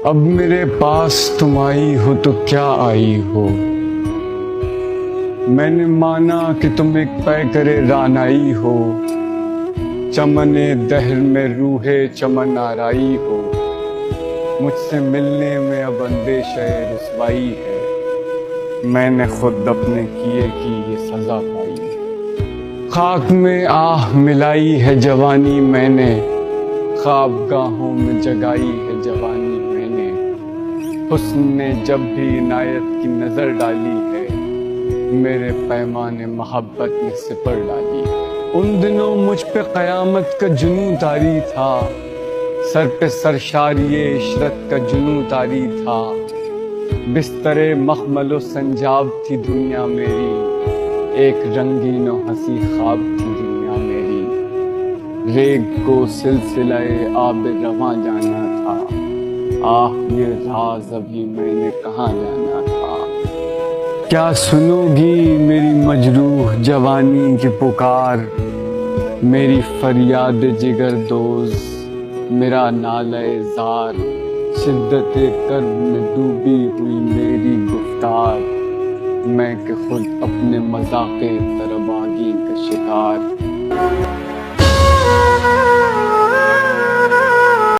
अब मेरे पास तुम आई हो तो क्या आई हो। मैंने माना कि तुम एक पै करे रानाई हो। चमने दहर में रूहे चमन आराई हो। मुझसे मिलने में अब अंदेशा रुसवाई है। मैंने खुद अपने किए की ये सजा पाई। खाक में आह मिलाई है जवानी मैंने। ख्वाबगाहों में जगाई है जवानी मैंने। हुस्न ने जब भी इनायत की नजर डाली है, मेरे पैमाने मोहब्बत में सिपर डाली। उन दिनों मुझ पे कयामत का जुनून तारी था। सर पे सरशारिये इशरत का जुनून तारी था। बिस्तरे मखमलो संजाब थी दुनिया मेरी। एक रंगीन और हंसी ख्वाब थी दुनिया मेरी। रेग को सिलसिलाए आब रवां जाना था। आह ये राज अभी मैंने कहाँ जाना था। क्या सुनोगी मेरी मजरूह जवानी की पुकार। मेरी फरियाद जिगर दोज मेरा नाले जार। शिद्दत कर्ब में डूबी हुई मेरी गुफ्तार। मैं कि खुद अपने मजाक़े तरबागी का शिकार।